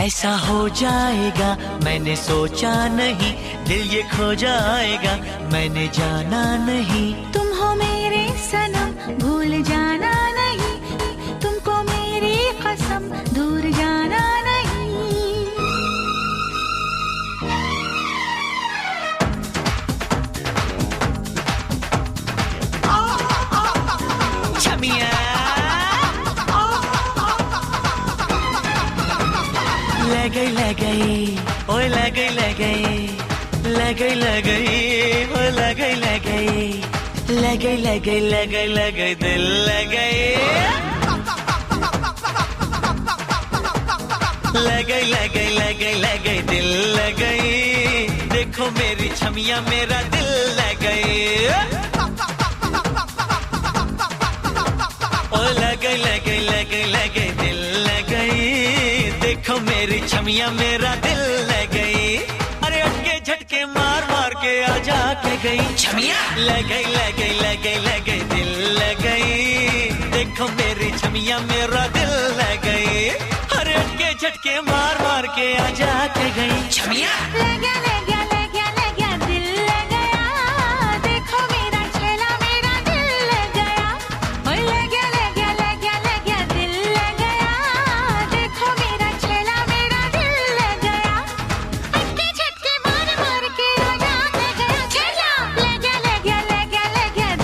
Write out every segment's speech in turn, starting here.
ऐसा हो जाएगा मैंने सोचा नहीं, दिल ये खो जाएगा मैंने जाना नहीं। तुम हो मेरे सनम भूल जाना नहीं, तुमको मेरी कसम दूर जाना नहीं। छमिया ले गई ओए ले गई ओए ले गई दिल ले गई दिल ले गई। देखो मेरी छमिया मेरा दिल ले गई। ओए ले गई दिल ले गई। देखो मेरी छमिया मेरा दिल ले गई। अरे अटके झटके मार मार के आ जाके गई छमिया। ले गई दिल ले गई। देखो मेरी छमिया मेरा दिल ले गई। अरे अटके झटके मार मार के आ जाके गई छमिया। ले गया दिल ले गया। देखो मेरा छेला मेरा दिल ले गया। ओए ले गया दिल ले गया। देखो मेरा छेला मेरा दिल ले गया। अटके झटके मार मार के आ जाके गया छेला। ले गया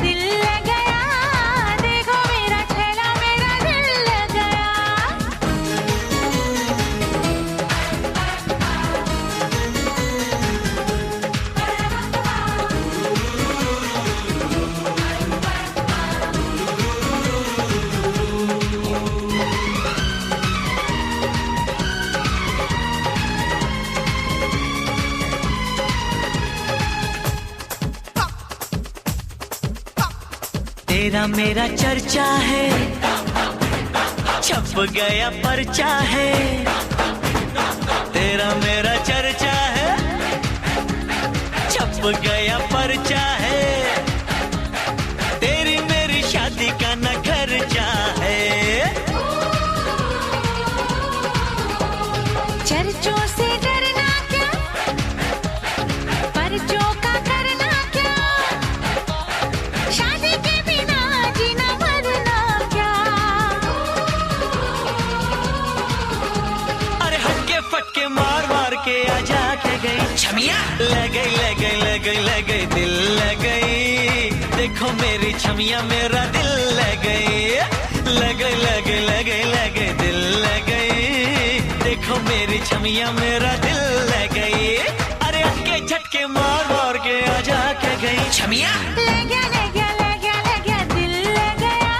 दिल ले गया। देखो मेरा छेला मेरा दिल ले गया। तेरा मेरा चर्चा है, छप गया पर्चा है। तेरा मेरा चर्चा है, छप गया पर्चा है। तेरी मेरी शादी का न खर्चा है। चर्चों से डरना क्या, पर्चों का करना क्या। शादी के बिना जीना मरना क्या। अरे हटके फटके मार मार के आ जाके गई छमिया। ले गई दिल ले गई। देखो मेरी छमिया मेरा दिल ले गई। ले गई दिल ले गई। देखो मेरी छमिया मेरा दिल ले गई। अरे हटके झटके मार मार के आ जाके गई छमिया। ले गया दिल ले गया।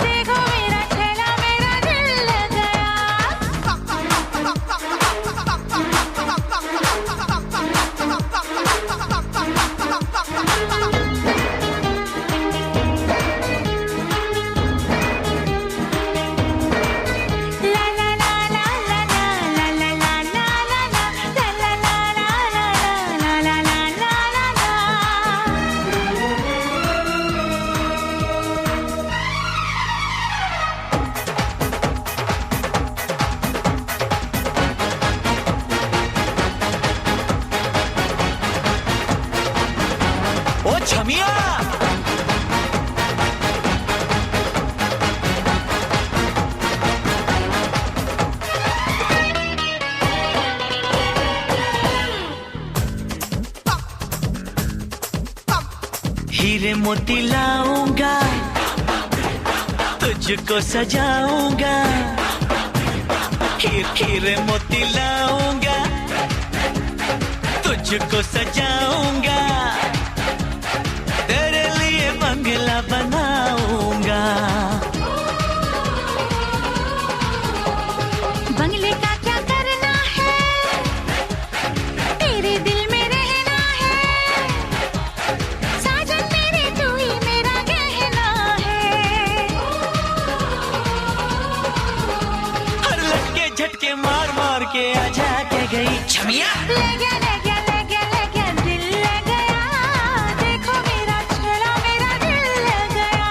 देखो मेरा छेला मेरा दिल ले गया। ओ छमिया हीरे मोती लाऊंगा, तुझको सजाऊंगा। हीरे मोती लाऊंगा, तुझको सजाऊंगा। तेरे लिए बंगला बनाऊंगा। बंगले का क्या करना है, तेरे दिल में रहना है। साजन मेरे तू ही मेरा गहना है। हर लटके झटके मार मार के आ जाके गई छमिया। ले गया दिल ले गया। देखो मेरा छेला मेरा दिल ले गया।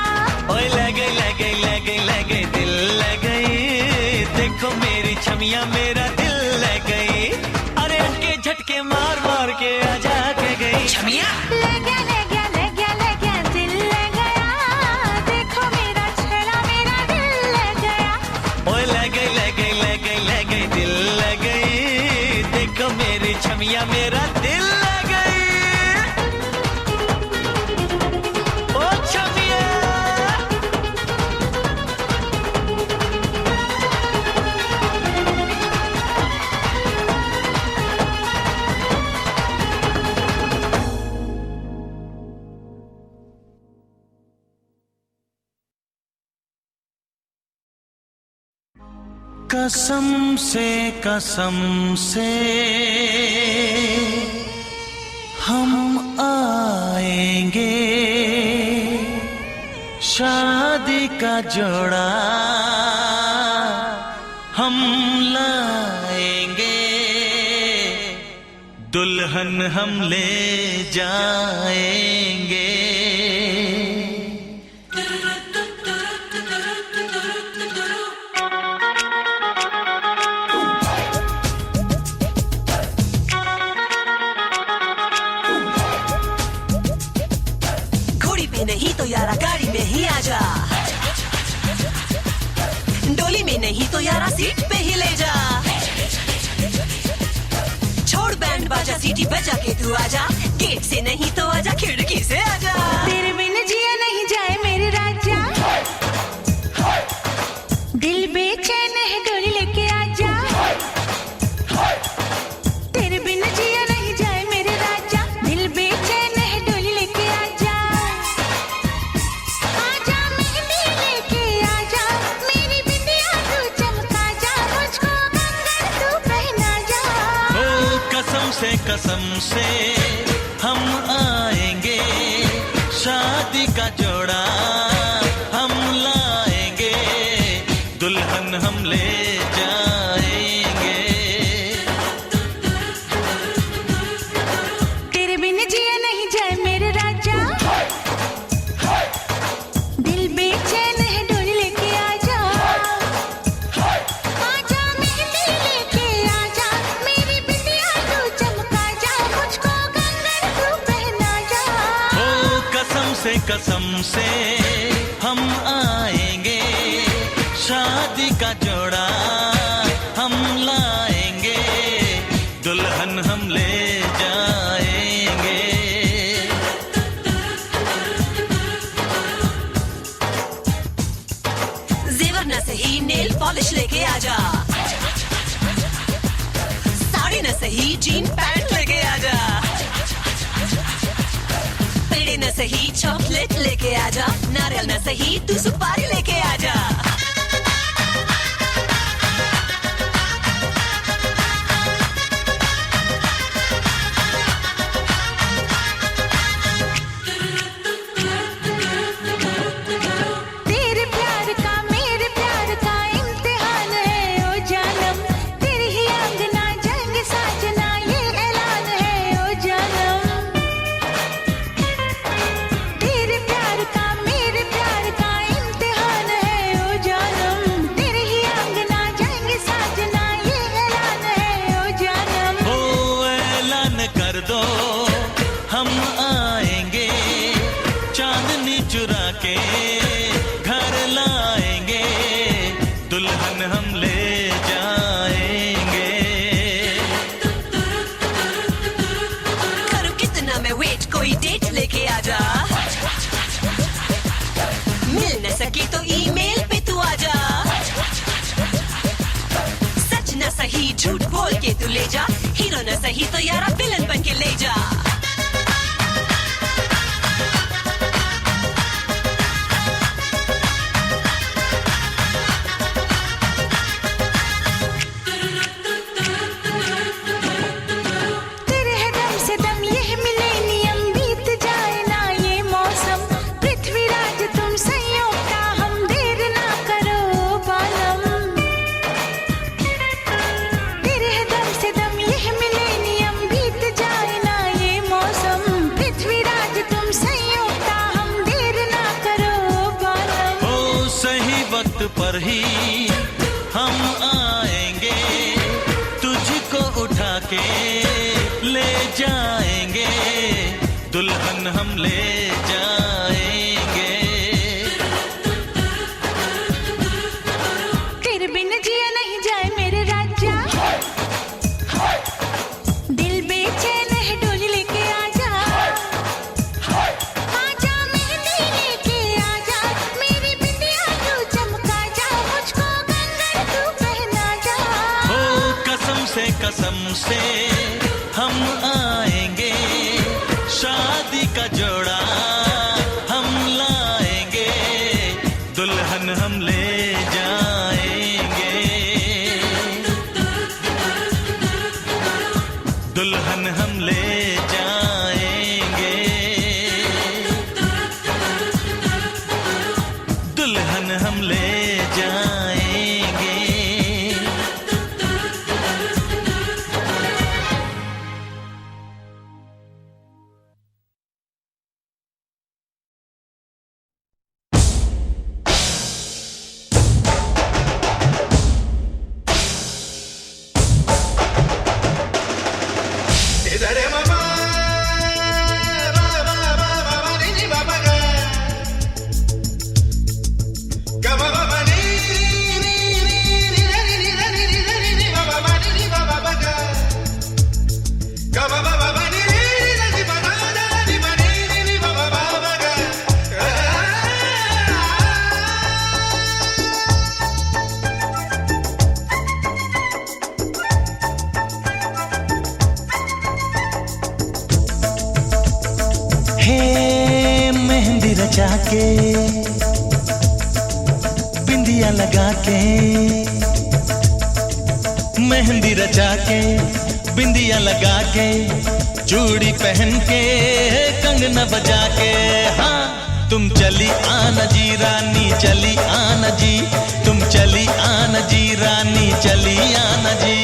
ओए ले गई दिल ले गई। देखो मेरी छमिया मेरा दिल छमिया मेरा दिल ले गई। ओ छमिया कसम से हम आएंगे, शादी का जोड़ा हम लाएंगे, दुल्हन हम ले जाएंगे। नहीं तो यारा गाड़ी में ही आजा, डोली में नहीं तो यारा सीट पे ही ले जा। छोड़ बैंड बाजा सीटी बजा के तू आजा, गेट से नहीं तो आजा खिड़की से आजा। तेरे बिन जिया नहीं जाए मेरे राजा, दिल बेचैन है डोली लेके आजा। तेरे बिन जिया नहीं जाए मेरे राजा, दिल बेचैन है डोली लेके आजा। आजा मेहंदी लेके आजा, मेरी बिंदिया तू चमका जा, मुझको कंगन तू पहना जा। ओ कसम से हम आएंगे, शादी का जोड़ा हम लाएंगे, दुल्हन हम ले जाएंगे। तेरे बिन जिया नहीं जाए मेरे राजा, दिल बेचैन है डोली लेके आजा। आजा मेहंदी लेके आजा, मेरी बिंदिया तू चमका जा, मुझको कंगन तू पहना जा। ओ कसम से हम आएंगे, शादी का जोड़ा हम लाएंगे, दुल्हन हम ले जाएंगे। जेवर न सही नेल पॉलिश लेके आजा, साड़ी न सही जीन पैंट लेके आजा। पेड़े न सही चॉकलेट लेके आजा, नारियल न सही तू सुपारी लेके आजा। तेरे प्यार का मेरे प्यार का इम्तिहान है ओ जानम, तेरी ही आंगना जंग साजना ये ऐलान है ओ जानम। तेरे प्यार का मेरे प्यार का इम्तिहान है ओ जानम, तेरी ही आंगना जंग साजना ये ऐलान है ओ जानम। ओ ऐलान कर दो हम आएंगे, चांदनी चुरा के घर लाएंगे, दुल्हन हम ले जाएंगे। करूं कितना मैं वेट, कोई डेट लेके आजा। मिल न सके तो ईमेल पे तू आजा। सच न सही झूठ बोल के तू ले जा, हीरो न सही तो यारा विलन बन के ले जा। तेरे है दम से दम ये मिलेनियम, बीत जाए ना ये मौसम, पृथ्वीराज तुम संयोग का हम देर ना करो बालम। तेरे है दम से दम ये मिलेनियम, बीत जाए ना ये मौसम, पृथ्वीराज तुम संयोग का हम देर ना करो बालम। ओ सही वक्त पर ही हम आएंगे, तुझको उठा के ले जाएंगे, दुल्हन हम ले जाएंगे। तेरे बिन जिया नहीं जाए मेरे राजा, दिल कसम से हम आएंगे, शादी का जोड़ा हम लाएंगे, दुल्हन हम ले जाएंगे, दुल्हन हम ले जाएंगे, दुल्हन हम ले जाएंगे। रचा के बिंदिया लगा के, मेहंदी रचा के बिंदिया लगा के, चूड़ी पहन के कंगना बजा के, हाँ तुम चली आना जी रानी, चली आना जी, तुम चली आना जी रानी, चली आना जी।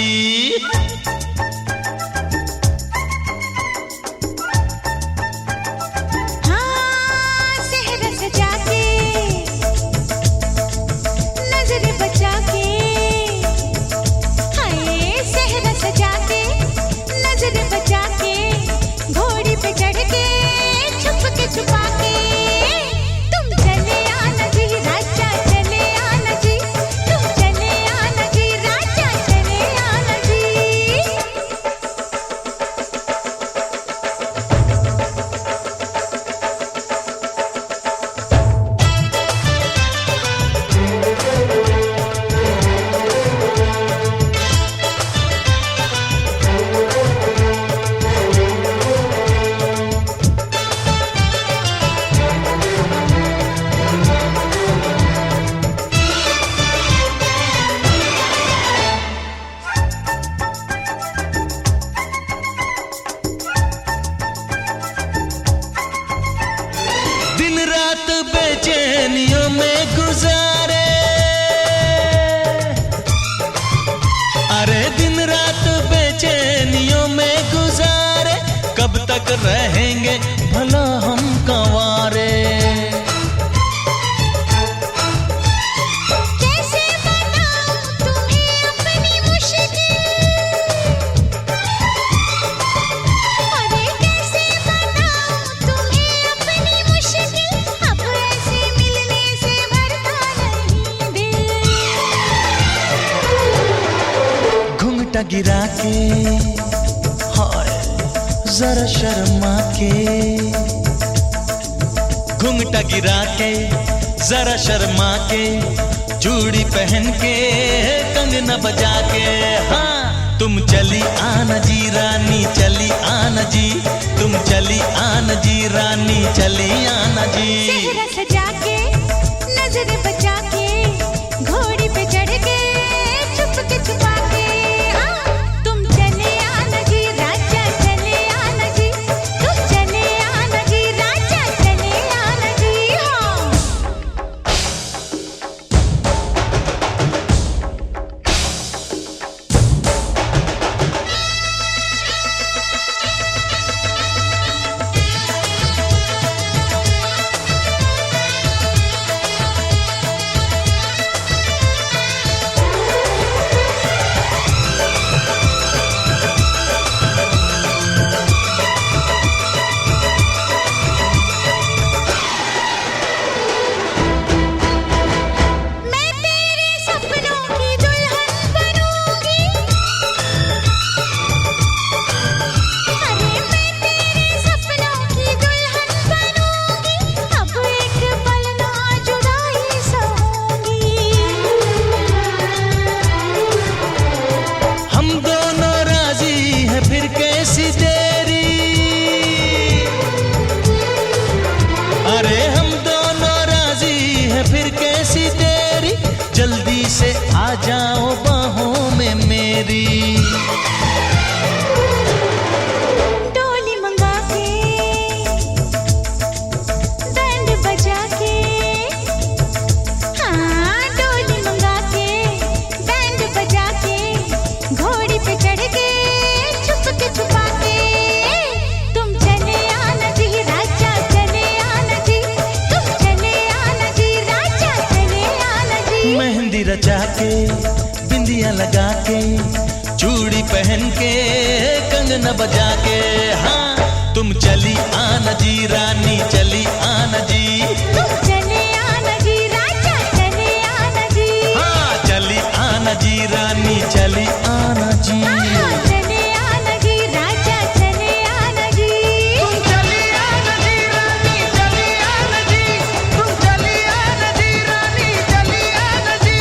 बेचैनियों में गुजारे, अरे दिन रात बेचैनियों में गुजारे, कब तक रहेंगे भला हम कंवारे। कैसे बनाऊं तुम्हें अपनी मुश्किल, अरे कैसे बनाऊं तुम्हें अपनी मुश्किल, अब ऐसे मिलने से भरता नहीं दिल। घूंघटा गिरा के, हाय जरा शर्मा के, घूंघटा गिरा के जरा शर्मा के, चूड़ी पहन के कंगना बजा के, हाँ तुम चली आना जी रानी, चली आना जी, तुम चली आना जी रानी, चली आना जी। सेहरा सजा के नजर बचा के, घोड़ी पे चढ़ के छुप के छुपा के, हाँ तुम चले आना जी राजा, चले आना जी, तुम चले आना जी राजा, चले आना जी। हाँ जाओ बाहों में मेरी। डोली मंगा के बैंड बजा के, हाँ डोली मंगा के बैंड बजा के, घोड़ी पे चढ़ के छुप के छुपा के, तुम चले आना जी राजा चले आना जी, तुम चले आना जी राजा चले आना जी। मेहंदी रचा के बिंदिया लगा के, चूड़ी पहन के कंगना बजा के, हाँ तुम चली आना जी रानी चली आना जी, तुम चले आना जी राजा चले आना जी, हाँ चली आना जी रानी चली आना जी। हाँ चले आना जी राजा चले आना जी, तुम चली आना जी रानी चली आना जी, तुम चली आना जी रानी चली आना जी।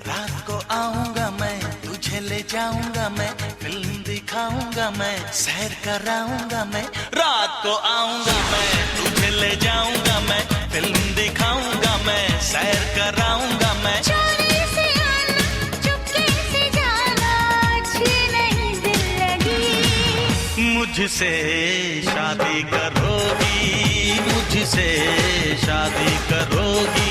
रात को आऊंगा मैं तुझे ले जाऊंगा मैं, फिल्म दिखाऊंगा मैं सैर कराऊंगा मैं। रात को आऊंगा मैं तुझे ले जाऊंगा मैं, फिल्म दिखाऊंगा मैं सैर कराऊंगा मैं। चोरी से आना चुपके से जाना, अच्छी नहीं दिल लगी। मुझसे शादी करोगी, मुझसे शादी करोगी।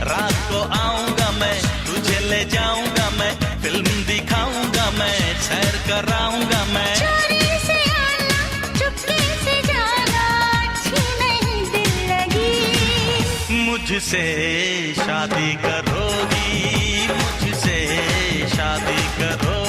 रात को आऊंगा मैं तुझे ले जाऊंगा मैं, फिल्म दिखाऊंगा मैं सैर कराऊंगा मैं। चोरी से आना चुपके से जाना, अच्छी नहीं दिल लगी। मुझसे शादी करोगी, मुझसे शादी करोगी।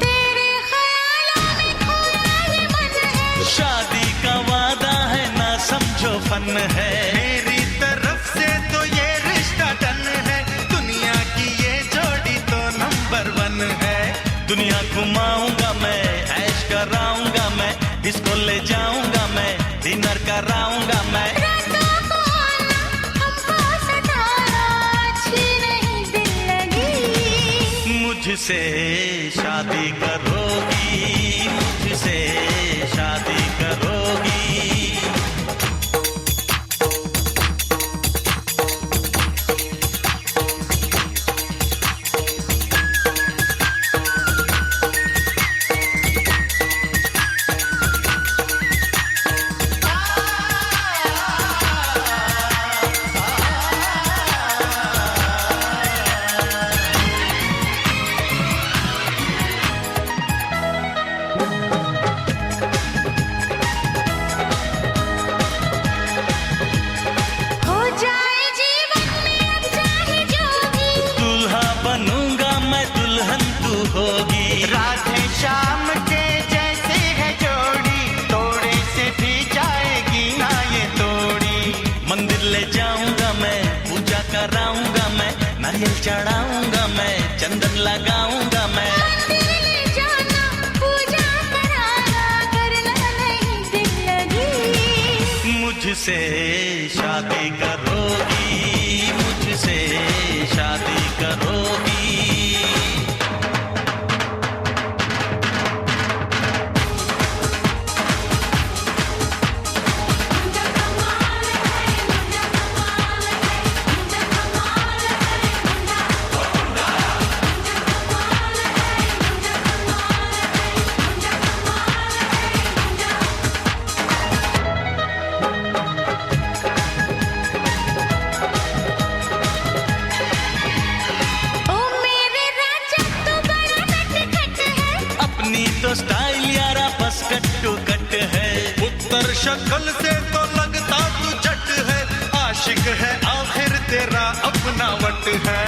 तेरे ख्यालों में खोया ये मन है, शादी का वादा है ना समझो फन है, मेरी तरफ से तो ये रिश्ता डन है। दुनिया की ये जोड़ी तो नंबर 1 है। दुनिया घुमाऊंगा मैं ऐश कराऊंगा मैं, इसको ले जाऊंगा मैं डिनर कराऊंगा मैं। रातों को आना हमको सताना, अच्छी नहीं दिल लगी। मुझसे शादी करोगी, मुझसे शादी करोगी। हो जाए जीवन में अब चाहे जो भी, दूल्हा बनूंगा मैं दुल्हन तू होगी। राधे श्याम के जैसे है जोड़ी, तोड़े से भी जाएगी ना ये तोड़ी। मंदिर ले जाऊंगा मैं पूजा कराऊंगा मैं, नारियल चढ़ाऊंगा मैं चंदन लगाऊंगा मैं। मंदिर ले जाना पूजा कराना, करना नहीं दिल लगी। मुझसे शादी करोगी, मुझसे शादी करोगी। ओ शक्ल से तो लगता तू जट है, आशिक है आखिर तेरा अपना वट है।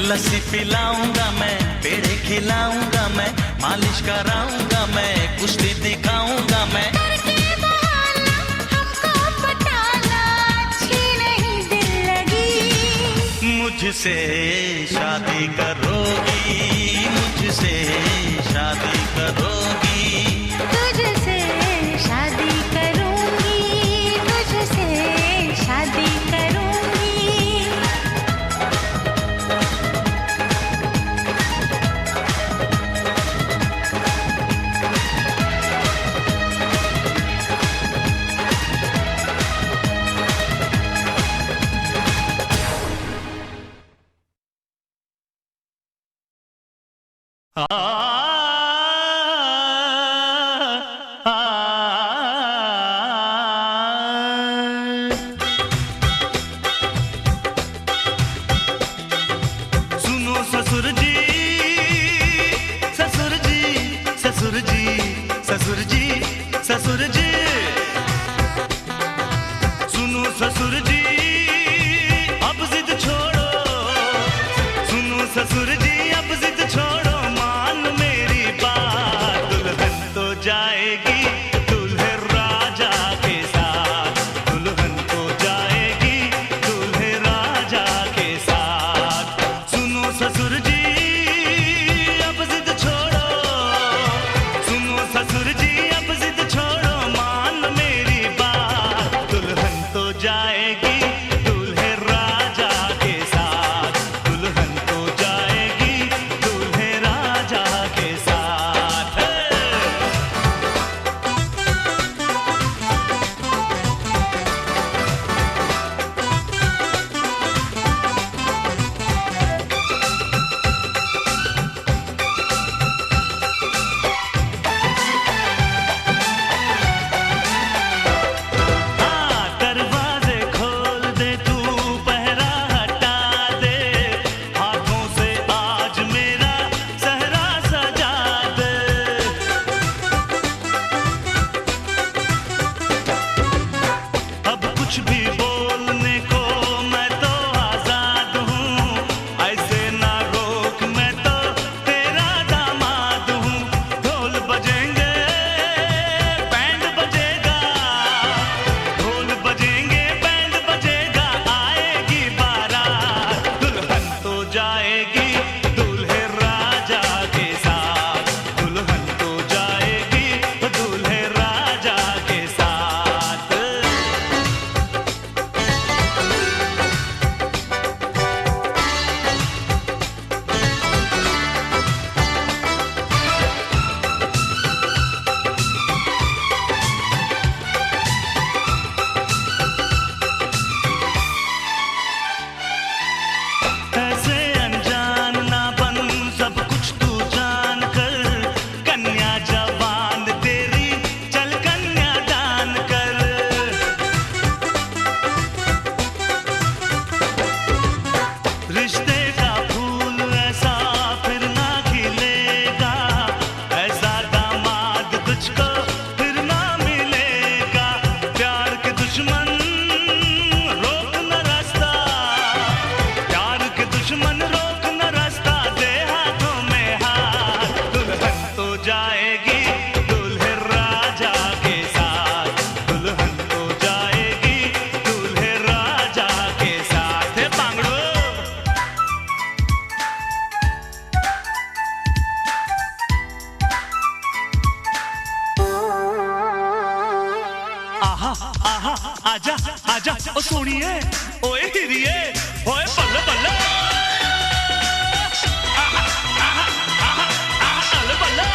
लस्सी पिलाऊंगा मैं, पेड़े खिलाऊंगा मैं, मालिश कराऊंगा मैं, कुश्ती दिखाऊंगा मैं। करके बहाना हमको पटाना अच्छी नहीं दिल लगी। मुझसे शादी करोगी, मुझसे शादी करोगी। तुझसे शादी करूंगी, तुझसे शादी करूंगी। सुनो ससुर जी, ससुर जी, ससुर जी, ससुर जी, ससुर जी। सुनो ससुर जी, अब जिद छोड़ो। सुनो ससुर जी, अब जिद छोड़ो, मान मेरी बात। दुल्हन तो जाएगी दूल्हे राजा के साथ, दुल्हन तो जाएगी दूल्हे राजा के साथ। सुनो ससुर जी, अब जिद छोड़ो। सुनो ससुर जी, अब जिद छोड़ो, मान मेरी बात। दुल्हन तो जाएगी दूल्हे राजा के साथ, दुल्हन तो जाएगी दूल्हे राजा के साथ। हाँ, दरवाजे खोल दे तू, पहरा हटा दे, हाथों से आज मेरा सहरा सजा दे। अब कुछ भी बोलने को मैं तो आजाद हूँ, ऐसे ना रोक मैं तो तेरा दामाद हूँ। ढोल बजेंगे, बैंड बजेगा, ढोल बजेंगे, बैंड बजेगा, आएगी बारात। दुल्हन तो जाएगी दूल्हे राजा के साथ, दुल्हन तो जाएगी दूल्हे राजा के साथ। ऐसे अनजान ना बन, सब कुछ तू जान कर, कन्या जवान तेरी चल कन्या दान कर। रिश्ते का फूल ऐसा फिर ना खिलेगा, ऐसा दामाद तुझको फिर ना मिलेगा। प्यार के दुश्मन रोक न रास्ता, प्यार के दुश्मन रोक न रास्ता, दे हाथों में हाथ। दुल्हन तो जाएगी दूल्हे राजा के साथ, दुल्हन तो जाएगी दूल्हे राजा के साथ। हे बांगड़ो, आहा आहा, आजा आजा ओ सोनिए, ओए हिरिए, ओए बल्ले बल्ले। आहा आहा आहा आहा, बल्ले बल्ले।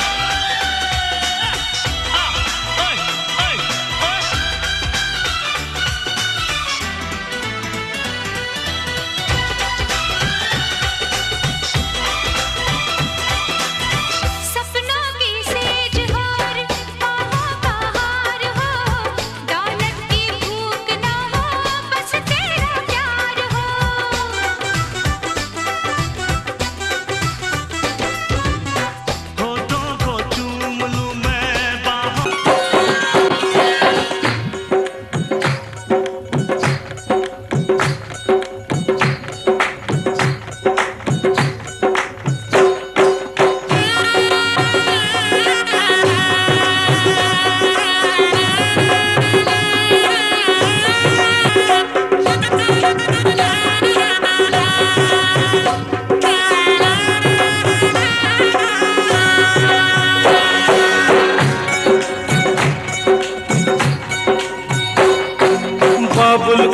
ओए ओए ओए। सपनों की सेज और बाहों का हार हो, दौलत की भूख ना हो, बस तेरा प्यार हो।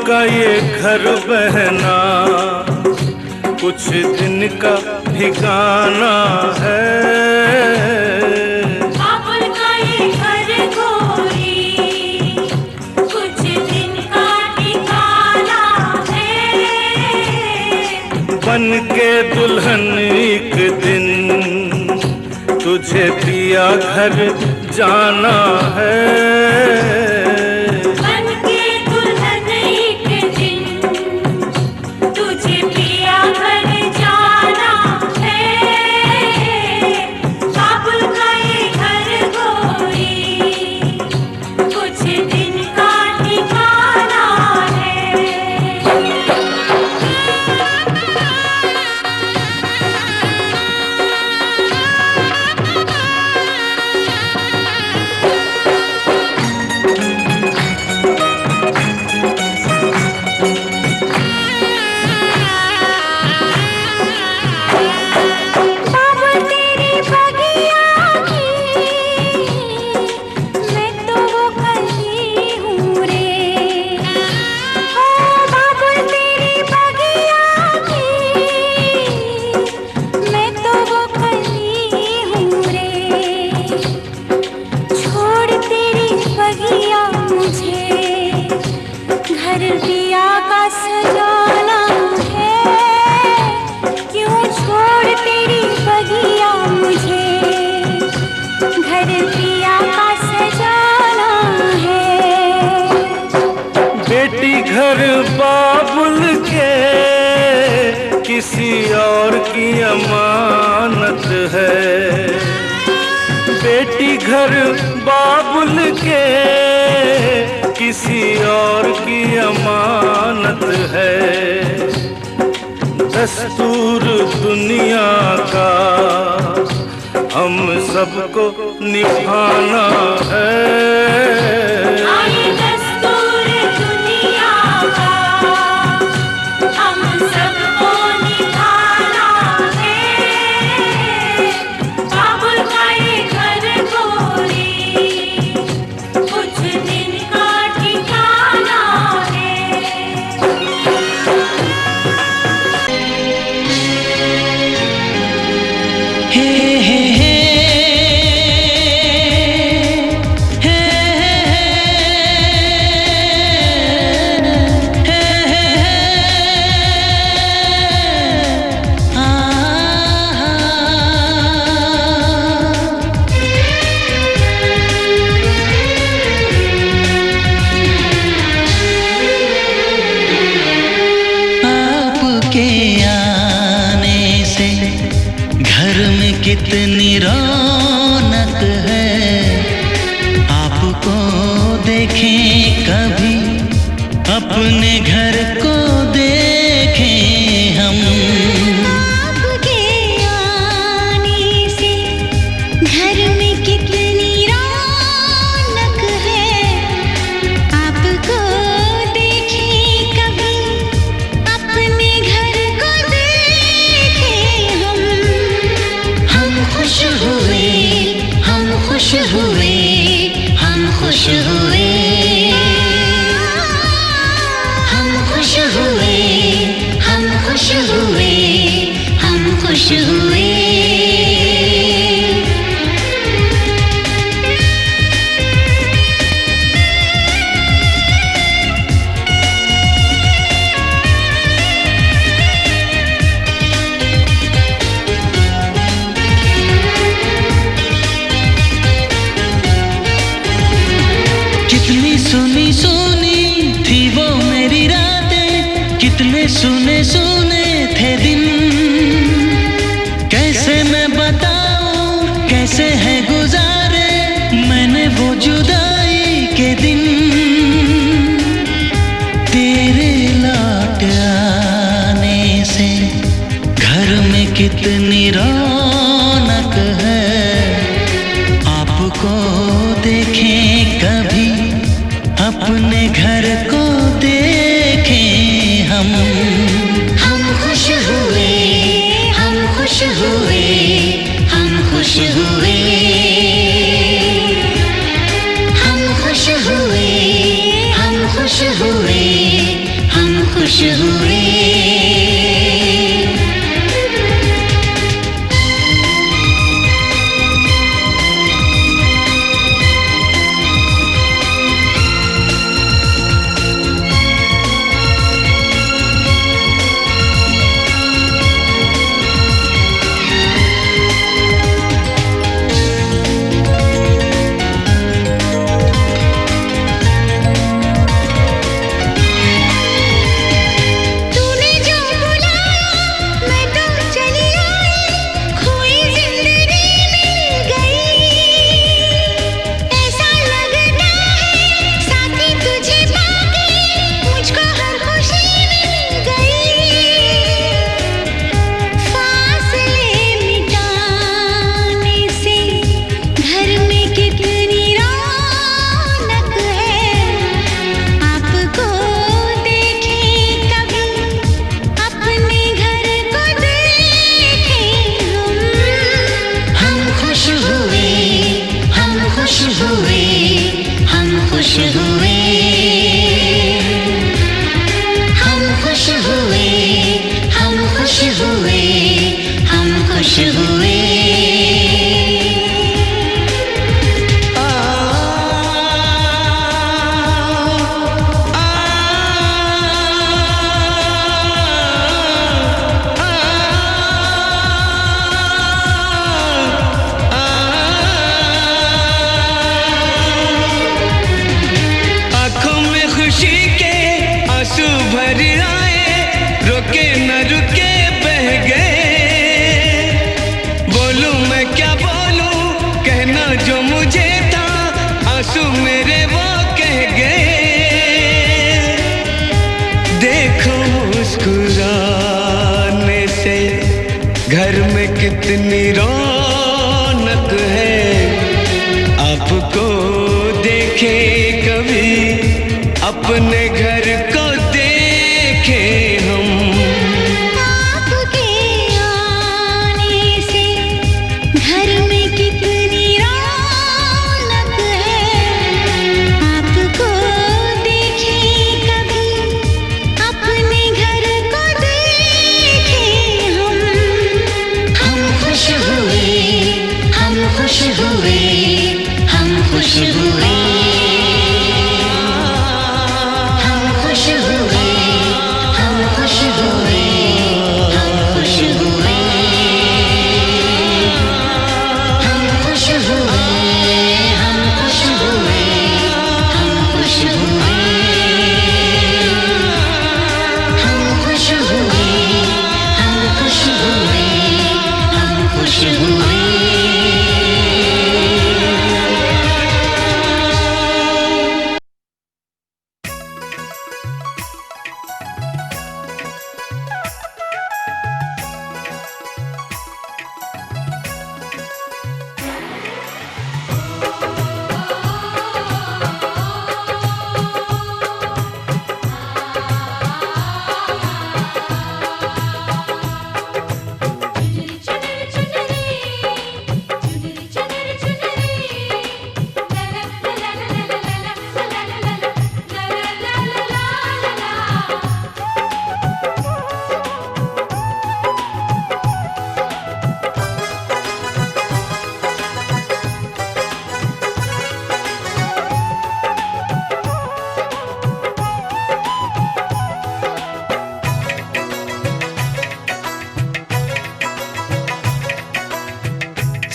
का ये घर बहना कुछ दिन का ठिकाना है। बाबुल का ये घर गोरी कुछ दिन का ठिकाना है। बन के दुल्हन एक दिन तुझे पिया घर जाना है। बन के दुल्हन एक दिन तुझे पिया घर जाना है। बाबुल का ये घर गोरी कुछ दिन का ठिकाना है। बाबुल तेरी बगिया की मैं तो वो कली हूँ रे। ओ बाबुल तेरी बगिया की मैं तो वो कली हूँ रे। छोड़ तेरी बगिया मुझे घर दिया का सजाना है। क्यों छोड़ तेरी बगिया मुझे घर दिया का सजाना है। बेटी घर बाबुल के किसी और की अमानत है। बेटी घर बाबुल के किसी और की अमानत है। दस्तूर दुनिया का हम सबको निभाना है। आए दस्तूर दुनिया का हम सबको निभाना है। बाबुल का ये घर गोरी कुछ दिन का ठिकाना है। आपके आने से घर में कितनी रौनक है। आपको देखें कभी अपने घर को देखें हम। आपके आने से घर में कितनी रौनक है। आपको देखें कभी अपने घर को देखें हम। हम खुश हुए, हम खुश हुए, हम खुश हुए। हम खुश हुए, हम खुश हुए, हम खुश हुए। कितनी सुनी सुनी थी वो मेरी रातें, कितने सुने सुने थे दिन। कैसे मैं बताऊं कैसे है गुजारे मैंने वो जुदाई के दिन। तेरे लौट आने से घर में कितनी रौनक है। आपको देखें कभी अपने घर को देखें हम। हम खुश हुए, हम खुश हुए, हम खुश हुए। हम खुश हुए, हम खुश हुए, खुश हुए। कितनी रौनक है, आपको देखे कभी अपने घर को देखे हम। आपके आने से घर में कितनी रौनक है, आपको देखे कभी अपने घर को देखे हम। हम खुश हुए, हम खुश हुए, हम खुश हुए, हम खुश हुए, हम खुश हुए, हम खुश हुए, हम खुश हुए, हम खुश हुए, हम खुश हुए, हम खुश हुए, हम खुश हुए, हम खुश हुए।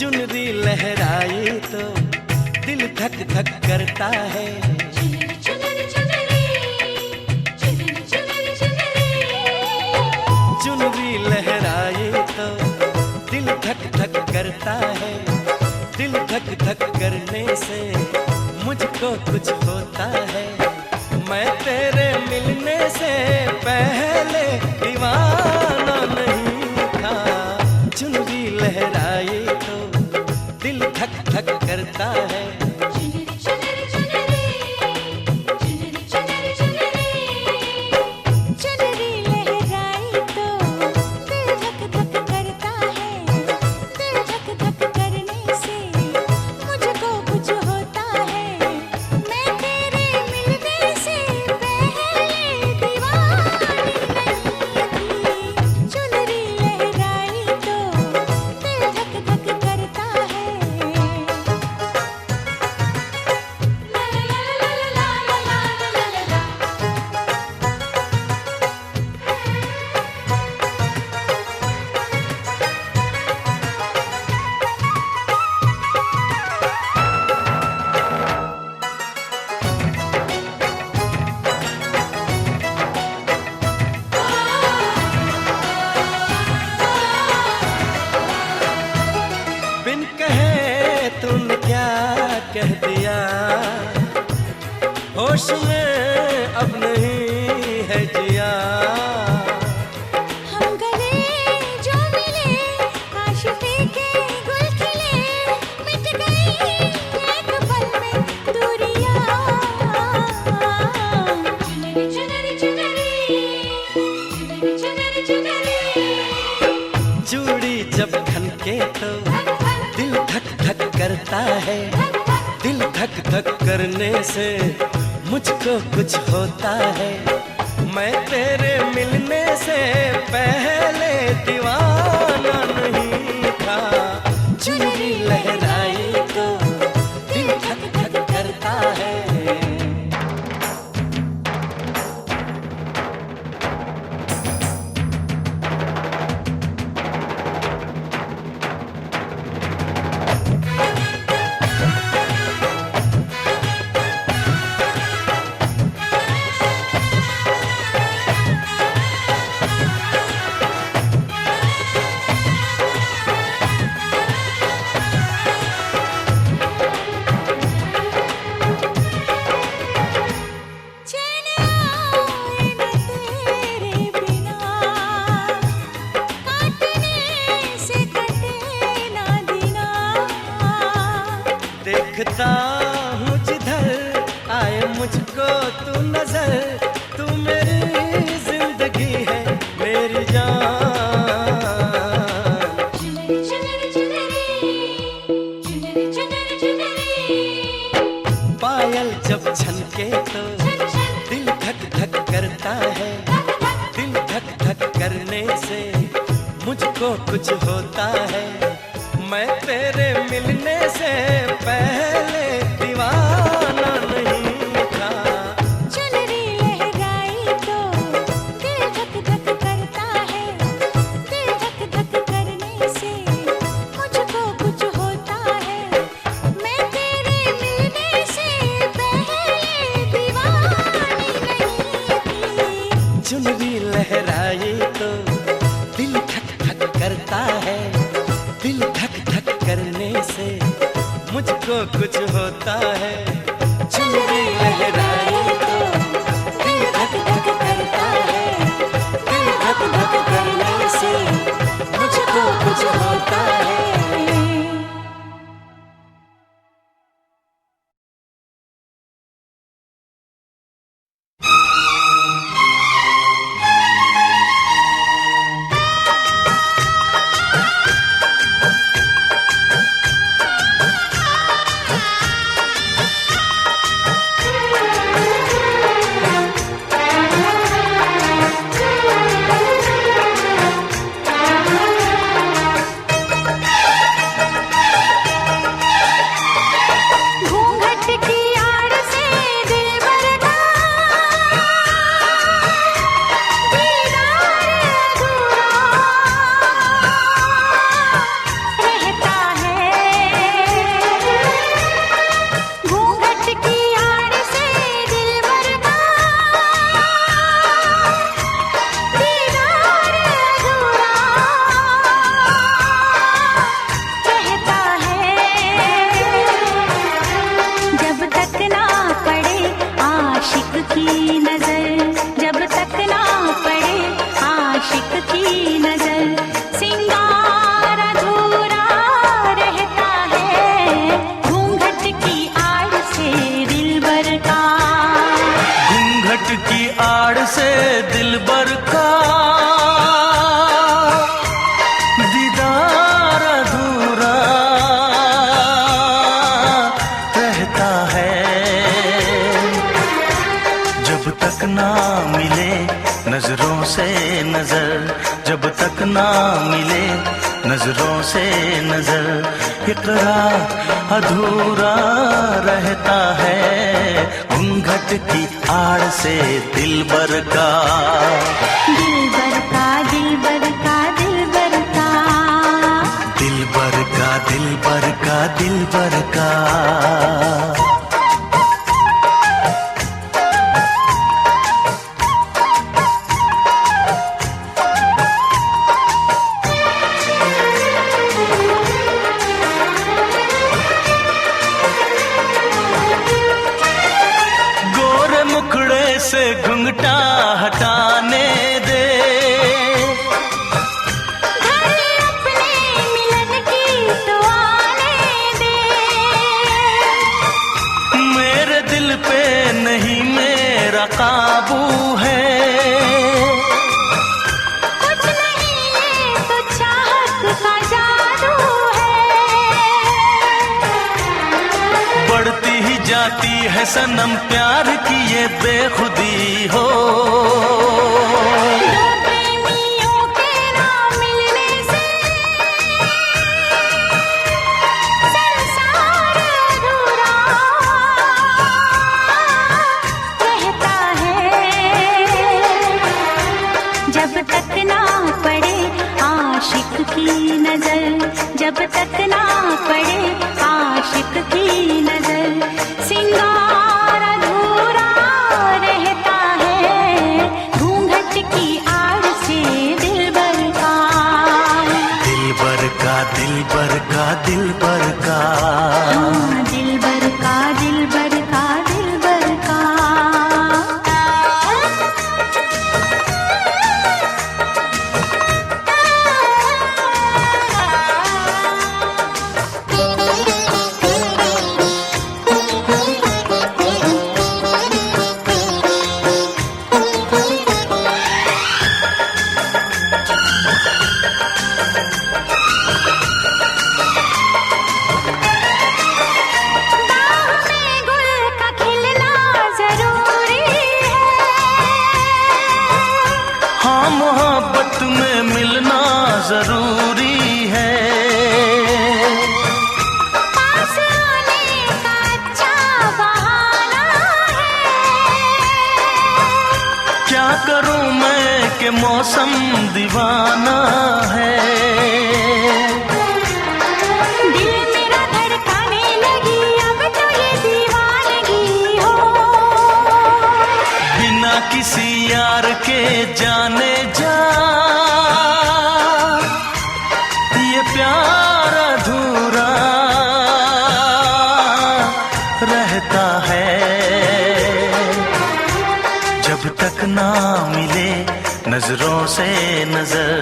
चुनरी लहराई तो दिल धक धक करता है। चुनरी लहराई तो दिल धक धक करता है। दिल धक धक करने से मुझको कुछ होता है। मैं तेरे मिलने से पहले दीवाना नहीं था। चुनरी लहराई तो दिल धक धक करता है। चुनरी लहराई तो दिल धक धक करता है। दिल धक धक करने से मुझको कुछ होता है। मैं तेरे मिलने से पहले दीवानी अब नहीं है जिया। हम गले जो मिले आशिकी के गुल खिले, मिट गई एक पल में दूरियां। चुनरी चुनरी चुनरी चुनरी चुनरी, चूड़ी जब खनके तो दिल धक धक करता है, दिल धक धक करने से मुझको कुछ होता है। मैं तेरे मिलने से पहले दीवाना नहीं था, चुनरी लहराई तो दिल धक धक करता है। चैन आए न तेरे बिना, काटने से कटे ना दिना। देखता हूँ जिधर आए मुझको तू नजर, तू मेरी जिंदगी है मेरी जान। चुनरी चुनरी चुनरी चुनरी चुनरी चुनरी, पायल जब छनके तो दिल धक धक करता है, दिल धक धक करने से मुझको कुछ होता है। मैं तेरे मिलने से पहले दीवाना नहीं था, चुनरी लहराई तो दिल धक धक करता है, दिल धक धक करने से मुझको कुछ होता है। मैं तेरे मिलने से पहले दीवानी नहीं थी, चुनरी लहराई तो दिल धक धक करता है, दिल धक धक करने से मुझको कुछ होता है। चुनरी लहराई तो दिल धक धक करता है, दिल धक धक करने से मुझको कुछ होता है। घूंघट की आड़ से दिलबर का दीदार अधूरा रहता है। घूंघट की आड़ से दिलबर का दीदार अधूरा रहता है। जब तक ना पड़े आशिक की नजर, जब तक ना पड़े आशिक की नजर, सिंगार अधूरा रहता है। घूंघट की आड़ से दिलबर का, घूंघट की आड़ से दिलबर का दीदार अधूरा रहता है। जब तक ना मिले नजरों से नजर, जब तक ना मिले नजरों से नजर, इकरार अधूरा रहता है। घूंघट की आड़ से दिलबर का, दिलबर का दिलबर का दिलबर का, दिलबर का दिलबर का दिलबर का। गोरे मुखड़े से घुंघटा हटाने दे, घर अपने मिलन की तो आने दे। मेरे दिल पे नहीं मेरा काबू है, कुछ नहीं ये तो चाहत का जादू है। बढ़ती ही जाती है सनम प्यार की ये बेखुदी हो। दो प्रेमियों के ना मिलने से संसार अधूरा रहता है। जब तक ना पड़े आशिक की नजर, जब तक ना पड़े आशिक की नजर, सिंगार अधूरा रहता है। घूंघट की आड़ से दिलबर का, दिलबर का दिलबर का दिलबर का, हाँ, दिलबर का दिलबर का दिलबर का। बाहों में गुल का खिलना जरूरी है, हाँ मोहब्बत में मिलना जरूरी है। पास आने का अच्छा बहाना है। क्या करूं मैं कि मौसम दीवाना है। दिल मेरा धड़काने लगी अब तो ये दीवानगी हो। बिना किसी यार के जाने जा ये प्यार अधूरा रहता है। जब तक ना मिले नजरों से नजर,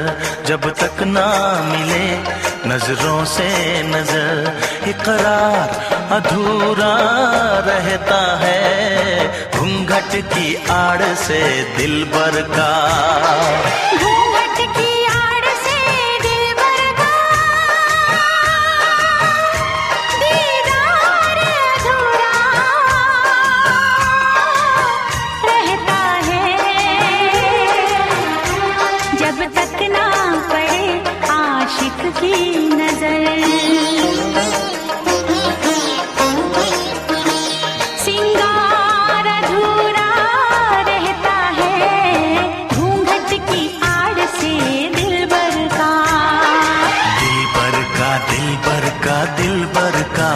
जब तक ना मिले नजरों से नजर, इकरार अधूरा रहता है। घूंघट की आड़ से दिलबर का, घूंघट की आड़ से दिलबर का दीदार अधूरा रहता है। जब तक ना पड़े आशिक की नजर, सिंगार अधूरा रहता है। घूंघट की आड़ से दिलबर का, दिलबर का दिलबर का दिलबर का,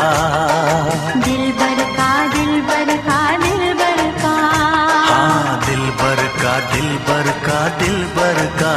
दिलबर का दिलबर का दिलबर का। हाँ दिलबर का दिलबर का दिलबर का।